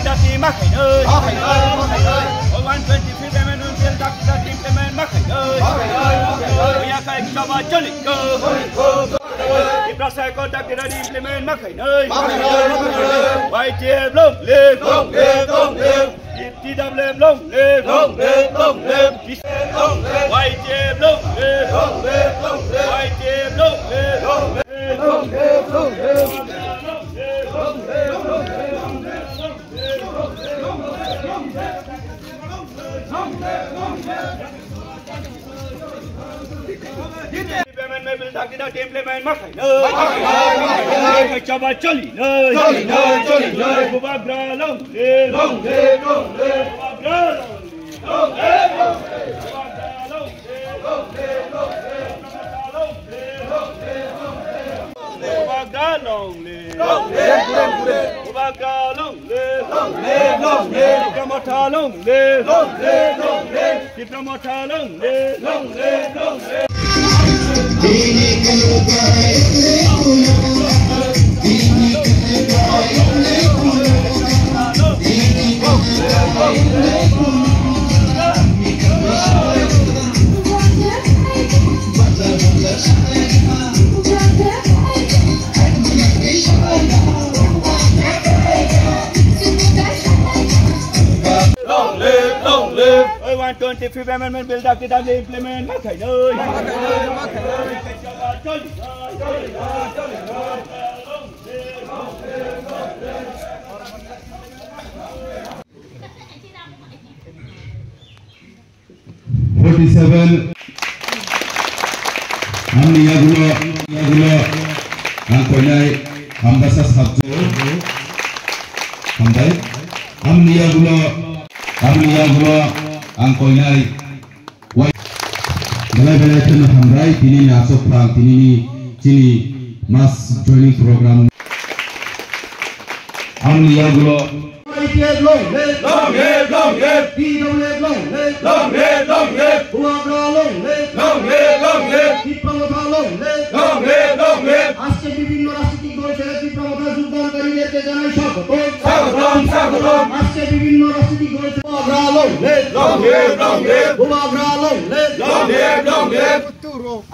Dati makai ơi. 125th Amendment Bill Dati implement makai ơi. Ya kai coba jeli ke. Diprasa ko Dati implement makai ơi. YTF long live. TWM long live. YTF long live. YTF long live. Amendment Bill Dati implement makai ơi. Coba jeli ơi. Bubagra long live. Bubagra long Long live. 125th Amendment Bill Dati implement makai ơi. Angkoinai balai-balai tena hamrai tini nasok prang tini cini mas joining program amliya gulo YTF long live TWM long live Bubagra long live Dipromotha long live আজকে বিভিন্ন রাজনৈতিক দল ছেড়ে Dipromotha যোগদানকারীদেরকে জানাই স্বাগতম আজকে বিভিন্ন রাজনৈতিক দল Bubagra long live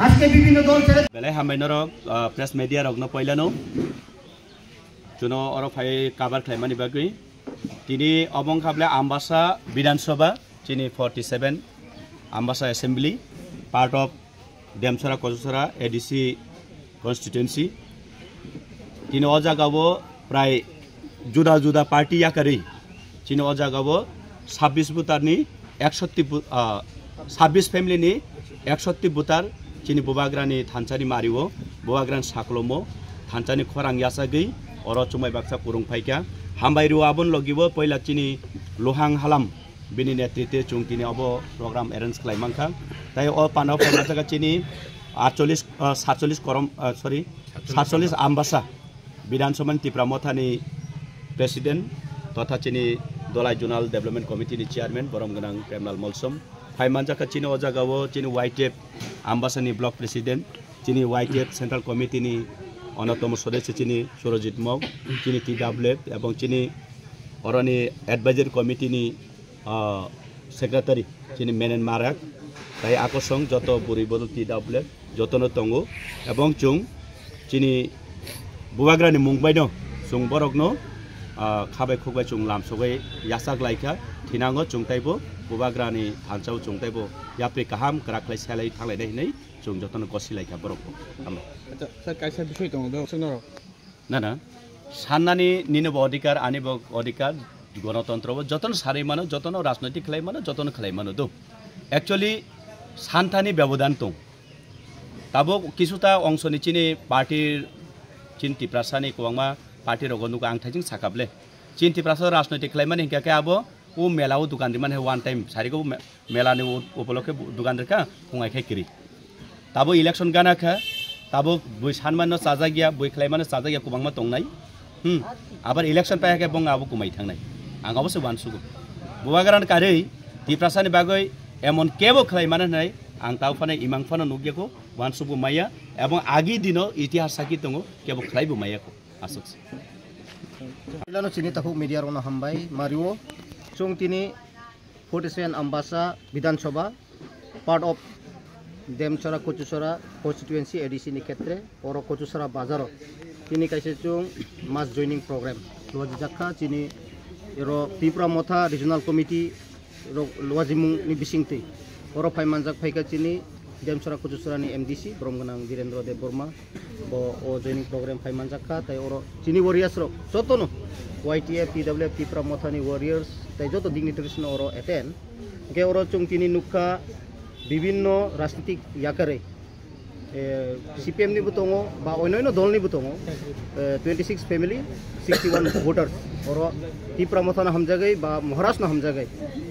আজকে বিভিন্ন দল ছেড়ে বেলাই হামাইনৰ প্ৰেছ মিডিয়া ৰগ্ন পইলানো जुनो और फाइ काबार खाइमानि बागै तिनी अबं खाबले आम्बासा विधानसभा चिनी 47 आम्बासा एसेम्बली पार्ट ऑफ डेमसरा कजसरा एडीसी कन्स्टिट्युएन्सी तिनी अजागावो प्राय जुदा जुदा पार्टी याकरै चिनी अजागावो 26 बुतारनि 26 फैमिलीनि 61 बुतार चिनी बुबाग्रानि थानसानि मारिवो बुबाग्रानि साकलमो थानसानि खरां यासागै और चुमाय बाक्सा कुरुं फाइका हामबायरु आबन लगिबो पहिला चिनी लोहां हालाम बिनि नेतृत्वे चुं तिनी अब प्रोग्राम अरेन्ज खालायमांखा ताय अ पानाव फाइनाजागा चिनी 47 आम्बासा विधानसभा तिप्रामथानि प्रेसिडेंट तथा चिनी दलाई जुनाल डेभलपमेंट कमिटिनि चेयरमैन बरमगोनां प्रेमलाल मलसम फाइमानजाका चिनी अजागावो चिनी YTF आम्बासानि ब्लक प्रेसिडेंट चिनी YTF सेंट्रल कमिटिनि अन्यतम सदस्य चिनी सुरजित मग चिनी TWF एवं चिनी अरनि एडभाइजरी कमिटिनि सेक्रेटारि चिनी मेनन माराक ताई आकसं जत बुरिबल TWF जतन तंगो एवं चुं चिनी बुबाग्रानि मुंबायनो चुं बरगनो खाबाय खुबाय चुं लामसगै यासाक लाइखा थिनांगो चुंताइबो बुबाग्रानि थानसाव चुंताइबो याप्रि काहाम क्राखलाय सालाय थांलायनाय नै जों जतन गसिलायखा बरगो আচ্ছা স্যার কাইসা বিষয় দङ सोंनर ना साननानि निनब अधिकार आनिब अधिकार गणतन्त्र जतन सारै मानो जतन राजनैतिक खालाय मानो जतन खालाय मानो दो एक्चुअली सानथानि व्यवधान दं ताबो किसुता अंशनि चिनि पार्टी चिन्ति प्रासानि कोंगमा पार्टी रगनुको आंथाइजिं साकाबले चिन्ति प्रासा राजनैतिक खालाय माने हिकाके आबो उ मेलाव दुकानरि माने वन टाइम सारिको मेलानि उपलक्षे दुकानरिका खुंगायखाय किरि ताबो इलेक्शन गानाखा ताबो बुइ सानमानो साजागिया बुइ खालायमानो साजागिया कुबांमा तंनाय आबार इलेक्शन पायाखै बं आबो कुमाय थांनाय आंगाबोसो वानसुगु बुबाग्रान कारै तिप्रासानि बागै एमन केबो खालायमानो नाय आं तावफाने इमांफानो नुगियाखौ वानसुगु माया एवं आगि दिनो इतिहास साखि दङ केबो खालायबो मायाखौ आसक्स Ilano sini tahu media rona hambai Mario chung tini 47 Ambasa Bidhan Sabha part of Demchara Kochusara constituency ADC ni ketre oro Kochusara bazaro tini kaise chung mass joining program luaji jakha tini ero Tripura Motha regional committee ro luajimung ni bisingti oro phaimanjak phaika tini Demchara Kochusara ni MDC Bromganang Virendra Dev Burma bo o joining program phaimanjak kha tai oro tini warriors ro jotono YTF PWF Tripura Motha ni warriors tai joto dignitaries no oro attend ke oro chung tini nukha বিভিন্ন রাজনৈতিক ইয়াকারে CPM নি বুতঙ্গ বা অন্যান্য দল নি বুতঙ্গ 26 family 61 voter और Tripura Motha na hamjagai ba Maharashtra na hamjagai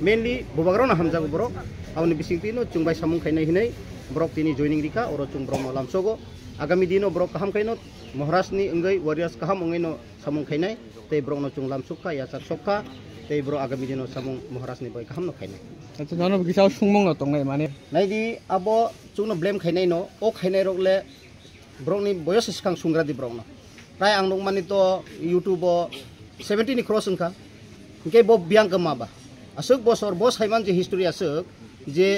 mainly bobagro na hamjago borok awni bisingti no chungbai samung khainai hinai borok tini joining rika oro chung brom lamsogo agami dino borok kaham khaino Maharashtra ni engai warriors kaham ongai no samung khainai tei borok no chung lamsukka ya sak sokka tei borok agami dino samung Maharashtra ni bai kaham no khainai Acha nono gisau sungmong no tongai mane nai di abo chungno blame khainai no o khainai rokle borok ni boyos sikang sungra di borok no prai ang nong mani to YouTube 70 ni cross engka ke bo biang kema ba asuk bosor bos haiman je history asuk je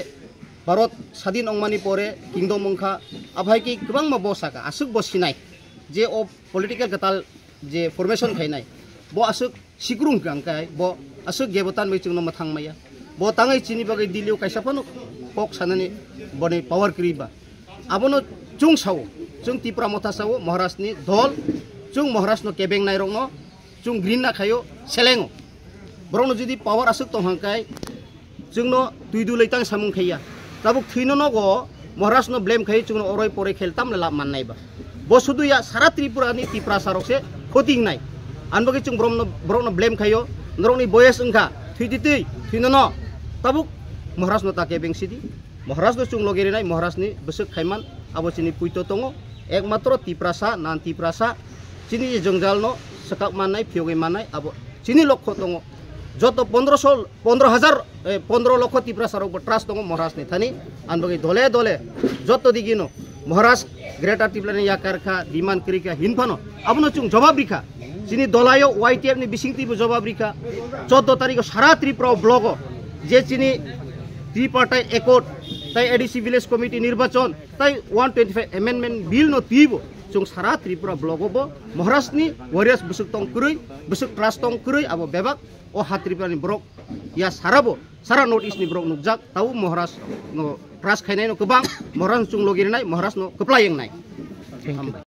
Bharat স্বাধীন ongmani pore kingdom mongkha abhai ki kubang ma bosaka asuk bos sinai je o political gatal je formation khainai bo asuk sikrung kangkai bo asuk gebotan mai chungno mathang maya bo tangai chini bagai diliu kaisa pano kok sanani boni power kriba abono chung sawo chung Tripura Motha sawo Maharashtra ni dol chung Maharashtra no kebeng nai rongno chung green na khayo selengo borongno jodi power asuk tong hangkai jungno tuidu leitang samung khaya tabuk thino no go Maharashtra no blame khai chungno oroi pore kheltam la mannai ba bo sudu ya sara Tripura ni Tripura sarok se khoting nai anbagi chung borongno blame khayo norongni boyes engka thuiditei thino no tabuk Maharashtra no ta kebeng sidi Maharashtra chung logeri nai Maharashtra ni besuk khaiman abo chini puito tongo ekmatro Tripura sa nan Tripura sa chini jongjal no sekak manai phiogai manai abo chini lokho tongo joto 15 লক্ষ Tripura sarok trust tongo Maharashtra ni thani anbagi dole dole joto digino Maharashtra greater Tripura ni yakar kha demand krika hinphano abono chung jawab rikha chini dolayo YTF ni bisingti bu jawab rikha 14 tarikh sara Tripura block je chini tripartite accord tai ADC village committee nirbachon tai 125 amendment bill no tibo chung sara Tripura block bo Maharashtra ni warriors busuk tong kurui busuk trust tong kurui abo bebak o hat Tripura ni brok ya sarabo sara north east ni brok nukjak tau Maharashtra no trust khainai no kubang Maharashtra chung logir nai Maharashtra no keplayeng nai